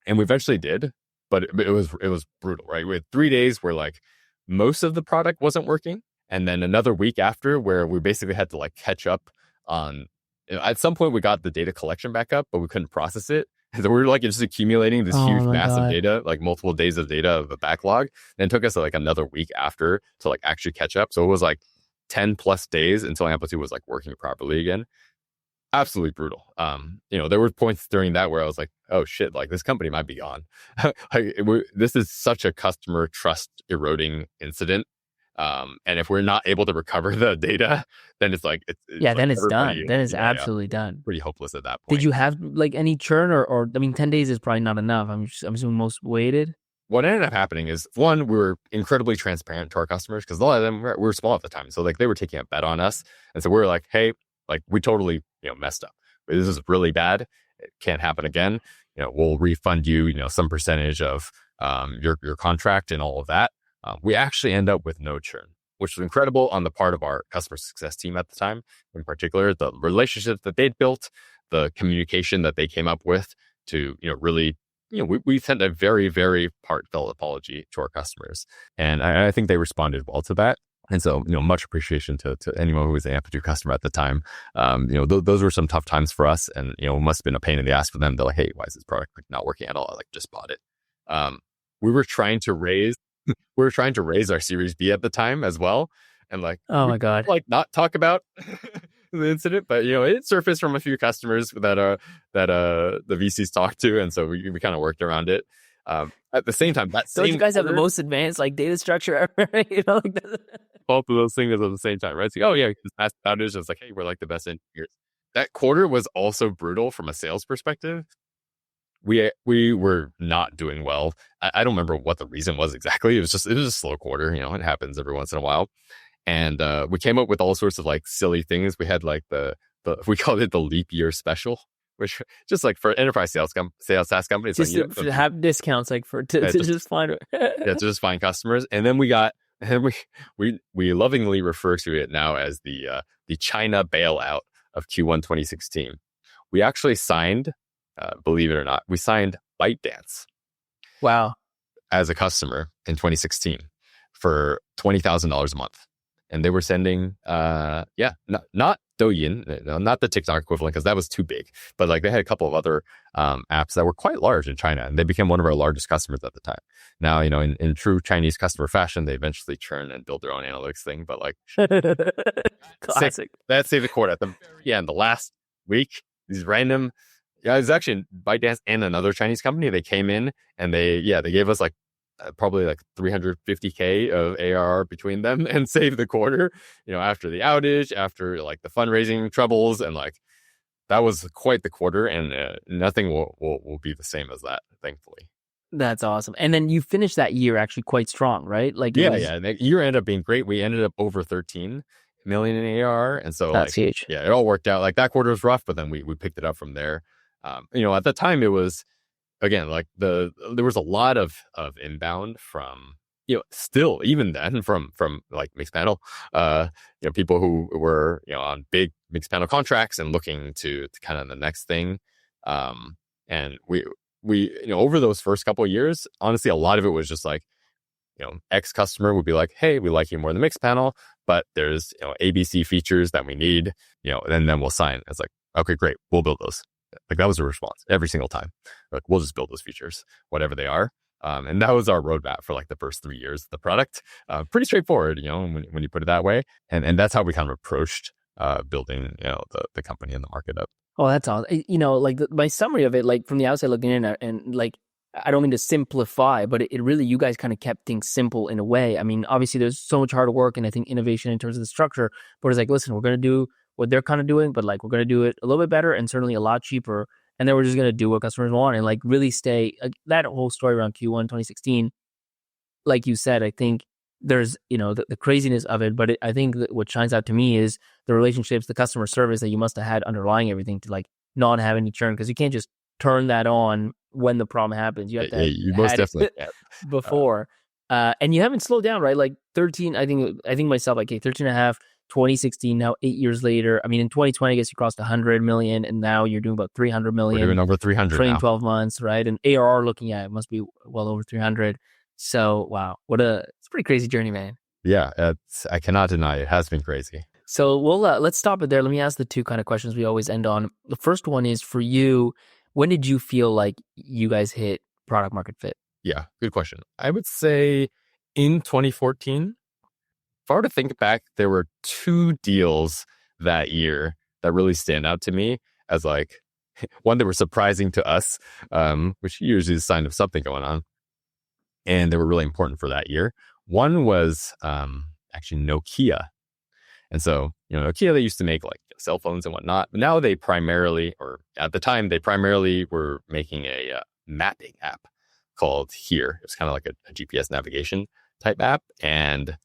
And we eventually did, but it was brutal, right? We had 3 days where like most of the product wasn't working. And then another week after where we basically had to like catch up on, at some point we got the data collection back up, but we couldn't process it. And so we were like just accumulating this huge mass of data, like multiple days of data of the backlog. And it took us like another week after to like actually catch up. So it was like 10 plus days until Amplitude was like working properly again. Absolutely brutal. There were points during that where I was like, oh shit, like this company might be gone. This is such a customer trust eroding incident. And if we're not able to recover the data, then it's like, then it's done. Then it's absolutely done. Pretty hopeless at that point. Did you have like any churn or I mean, 10 days is probably not enough. I'm assuming most waited. What ended up happening is, one, we were incredibly transparent to our customers because a lot of them were small at the time. So like they were taking a bet on us. And so we were like, hey, like we totally, messed up. This is really bad. It can't happen again. We'll refund you, some percentage of your contract and all of that. We actually end up with no churn, which was incredible on the part of our customer success team at the time. In particular, the relationships that they'd built, the communication that they came up with to, really, we sent a very, very heartfelt apology to our customers. And I think they responded well to that. And so, much appreciation to anyone who was an Amplitude customer at the time. Those were some tough times for us, and it must have been a pain in the ass for them. They're like, "Hey, why is this product not working at all? I just bought it." We were trying to raise our Series B at the time as well, and like, oh my god, like not talk about the incident, but it surfaced from a few customers that the VCs talked to, and so we kind of worked around it. At the same time, don't you guys have the most advanced like data structure ever? Both of those things at the same time, right? It's like, oh yeah, this massive outage. It's like, hey, we're like the best engineers. That quarter was also brutal from a sales perspective. We were not doing well. I don't remember what the reason was exactly. It was a slow quarter. It happens every once in a while. And we came up with all sorts of like silly things. We had like we called it the leap year special, which just like for enterprise SaaS companies, just like, to have discounts, like to just find to just find customers. And then we lovingly refer to it now as the China bailout of Q1 2016. We actually signed, believe it or not, we signed ByteDance. Wow. As a customer in 2016 for $20,000 a month. And they were sending, not Douyin, not the TikTok equivalent, because that was too big. But like they had a couple of other apps that were quite large in China, and they became one of our largest customers at the time. Now, in true Chinese customer fashion, they eventually churn and build their own analytics thing. But like, classic. That saved the quarter at in the last week. These random, it was actually ByteDance and another Chinese company. They came in and they gave us like probably like $350K of ARR between them and saved the quarter, after the outage, after like the fundraising troubles. And like, that was quite the quarter, and nothing will be the same as that, thankfully. That's awesome. And then you finished that year actually quite strong, right? Like, The year ended up being great. We ended up over 13 million in ARR. And so that's huge. Yeah, it all worked out. Like that quarter was rough, but then we picked it up from there. At the time it was, again, like there was a lot of inbound from, still even then from like Mixpanel, people who were, on big Mixpanel contracts and looking to kind of the next thing. And we over those first couple of years, honestly, a lot of it was just like, X customer would be like, hey, we like you more than Mixpanel, but there's, ABC features that we need, and then we'll sign. It's like, okay, great, we'll build those. Like that was the response every single time. like, we'll just build those features, whatever they are. And that was our roadmap for like the first 3 years of the product. Pretty straightforward, when you put it that way. And that's how we kind of approached building, the company and the market up. Oh, that's awesome. Like my summary of it, like from the outside looking in, and like, I don't mean to simplify, but it really, you guys kind of kept things simple in a way. I mean, obviously there's so much hard work and I think innovation in terms of the structure, but it's like, listen, we're going to do what they're kind of doing, but like, we're going to do it a little bit better and certainly a lot cheaper. And then we're just going to do what customers want and like really stay, that whole story around Q1 2016, like you said, I think there's, the craziness of it, but I think that what shines out to me is the relationships, the customer service that you must have had underlying everything to like not have any churn, because you can't just turn that on when the problem happens. You have to you most definitely before. And you haven't slowed down, right? Like 13, I think myself, like 13 and a half, 2016, now 8 years later. I mean, in 2020, I guess you crossed 100 million and now you're doing about 300 million. We're doing over 300 trailing now. 12 months, right? And ARR looking at it must be well over 300. So, wow, it's a pretty crazy journey, man. Yeah, I cannot deny it has been crazy. So let's stop it there. Let me ask the two kind of questions we always end on. The first one is for you, when did you feel like you guys hit product market fit? Yeah, good question. I would say in 2014, if I were to think back, there were 2 deals that year that really stand out to me as like, one, they were surprising to us, which usually is a sign of something going on. And they were really important for that year. One was actually Nokia. And so, Nokia, they used to make like cell phones and whatnot. But now they primarily, or at the time, they primarily were making a mapping app called Here. It was kind of like a GPS navigation type app. And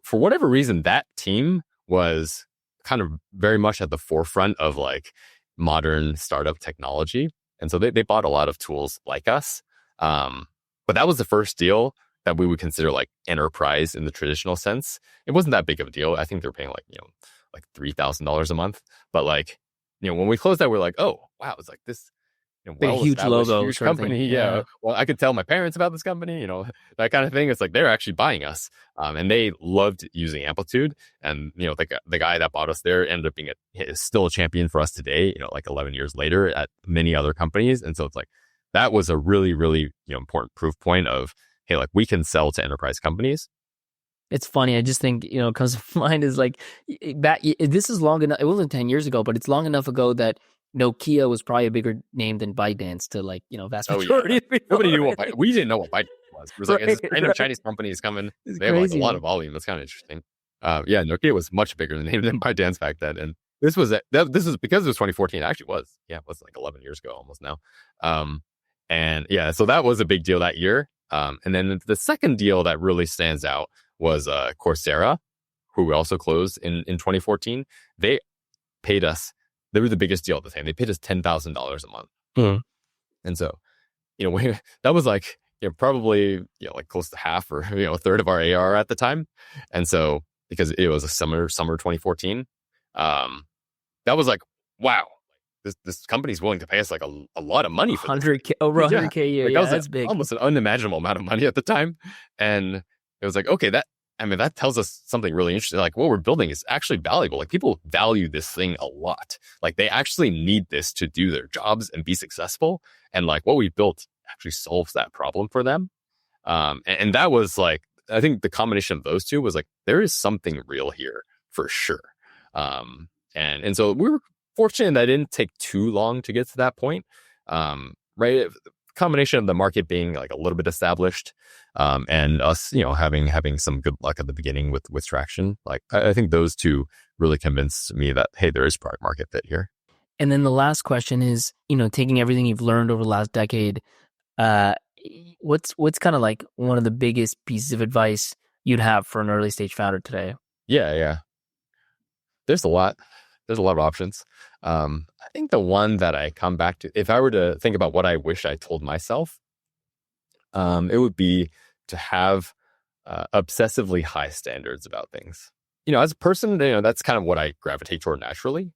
for whatever reason, that team was kind of very much at the forefront of like modern startup technology. And so they bought a lot of tools like us. But that was the first deal that we would consider like enterprise in the traditional sense. It wasn't that big of a deal. I think they were paying like $3,000 a month. But like, when we closed that, we're like, oh, wow, it's like this, huge logo, huge company. Yeah. Well, I could tell my parents about this company, that kind of thing. It's like they're actually buying us. And they loved using Amplitude. And, the guy that bought us there ended up being still a champion for us today, like 11 years later at many other companies. And so it's like, that was a really, really, important proof point of, hey, like we can sell to enterprise companies. It's funny. I just think, comes to mind is like, this is long enough. It wasn't 10 years ago, but it's long enough ago that Nokia was probably a bigger name than ByteDance to like, vast majority of people. Nobody knew we didn't know what ByteDance was. It was like, this random Chinese company is coming. They have like a lot of volume. That's kind of interesting. Nokia was much bigger than ByteDance back then. And this was because it was 2014. It actually was. Yeah, it was like 11 years ago almost now. And yeah, so that was a big deal that year. And then the second deal that really stands out was Coursera, who we also closed in 2014. They paid us. They were the biggest deal at the time. They paid us $10,000 a month. And so, that was like, probably, like close to half or, a third of our ARR at the time. And so, because it was a summer 2014, that was like, wow, this company's willing to pay us like a lot of money for 100K, over 100K a year. Like, that's big. Almost an unimaginable amount of money at the time. And it was like, okay, that tells us something really interesting. Like what we're building is actually valuable. Like people value this thing a lot. Like they actually need this to do their jobs and be successful. And like what we built actually solves that problem for them. And that was like, I think the combination of those two was like, there is something real here for sure. And so we were fortunate that it didn't take too long to get to that point. Right. Combination of the market being like a little bit established, and us, having some good luck at the beginning with traction. Like I think those two really convinced me that, hey, there is product market fit here. And then the last question is, taking everything you've learned over the last decade, what's kind of like one of the biggest pieces of advice you'd have for an early stage founder today? Yeah. There's a lot of options. I think the one that I come back to, if I were to think about what I wish I told myself, it would be to have obsessively high standards about things. As a person, that's kind of what I gravitate toward naturally.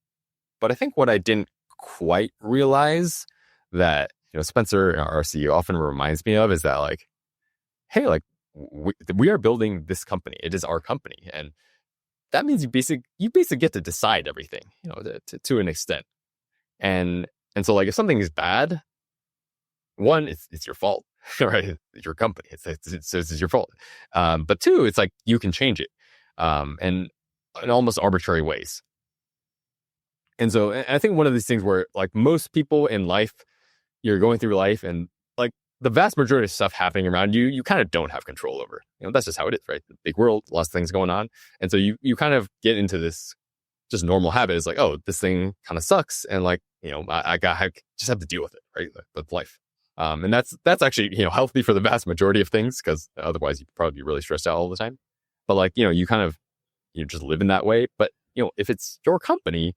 But I think what I didn't quite realize that, Spencer, our CEO, often reminds me of is that like, hey, like we are building this company. It is our company. And that means you basically get to decide everything, to an extent. And so like if something is bad, one, it's your fault, right? It's your company. It's your fault. But two, it's like you can change it, and in almost arbitrary ways. And so I think one of these things where like most people in life, you're going through life and like the vast majority of stuff happening around you, you kind of don't have control over. That's just how it is, right? The big world, lots of things going on. And so you kind of get into this just normal habit. It's like, oh, this thing kind of sucks. And like, I just have to deal with it, right? With life. And that's actually, healthy for the vast majority of things, because otherwise you'd probably be really stressed out all the time. But like, you kind of, just live in that way. But, if it's your company,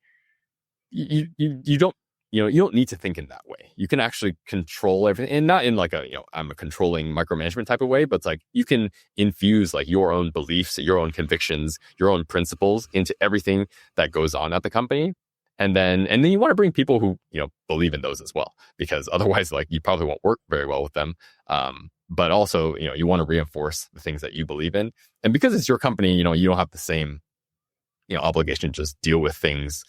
you don't, you don't need to think in that way. You can actually control everything, and not in like I'm a controlling micromanagement type of way, but it's like you can infuse like your own beliefs, your own convictions, your own principles into everything that goes on at the company. And then you want to bring people who, believe in those as well, because otherwise like you probably won't work very well with them. But also, you want to reinforce the things that you believe in. And because it's your company, you don't have the same, obligation to just deal with things,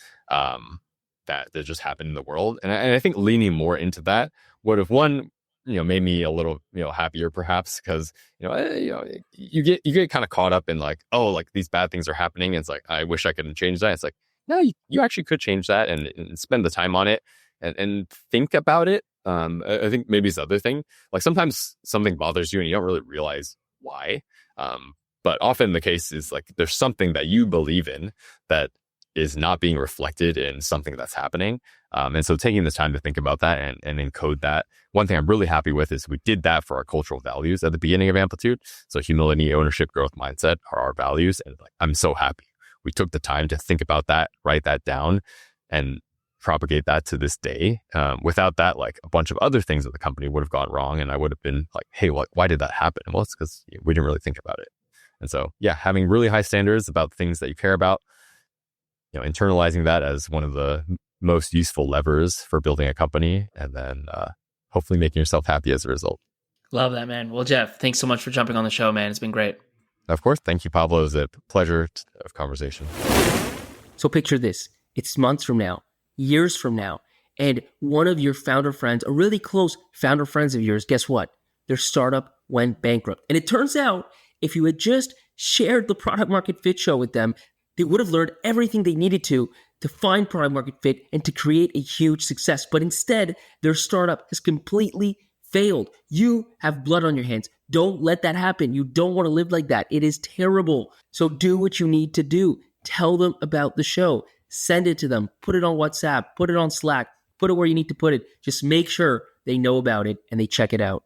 that just happen in the world. And I think leaning more into that would have made me a little, happier perhaps, because, you get kind of caught up in like, oh, like these bad things are happening. And it's like, I wish I could change that. It's like, no, you actually could change that and spend the time on it and think about it. I think maybe it's the other thing. Like sometimes something bothers you and you don't really realize why. But often the case is like, there's something that you believe in that is not being reflected in something that's happening. And so taking the time to think about that and encode that. One thing I'm really happy with is we did that for our cultural values at the beginning of Amplitude. So humility, ownership, growth mindset are our values. And like, I'm so happy we took the time to think about that, write that down, and propagate that to this day. Without that, like a bunch of other things at the company would have gone wrong. And I would have been like, hey, why did that happen? Well, it's because we didn't really think about it. And so, yeah, having really high standards about things that you care about, internalizing that as one of the most useful levers for building a company, and then hopefully making yourself happy as a result. Love that, man. Well, Jeff, thanks so much for jumping on the show, man. It's been great. Of course. Thank you, Pablo. It was a pleasure of conversation. So picture this. It's months from now, years from now, and one of your founder friends, a really close founder friends of yours, guess what? Their startup went bankrupt. And it turns out if you had just shared the product market fit show with them, they would have learned everything they needed to find product market fit and to create a huge success. But instead, their startup has completely failed. You have blood on your hands. Don't let that happen. You don't want to live like that. It is terrible. So do what you need to do. Tell them about the show. Send it to them. Put it on WhatsApp. Put it on Slack. Put it where you need to put it. Just make sure they know about it and they check it out.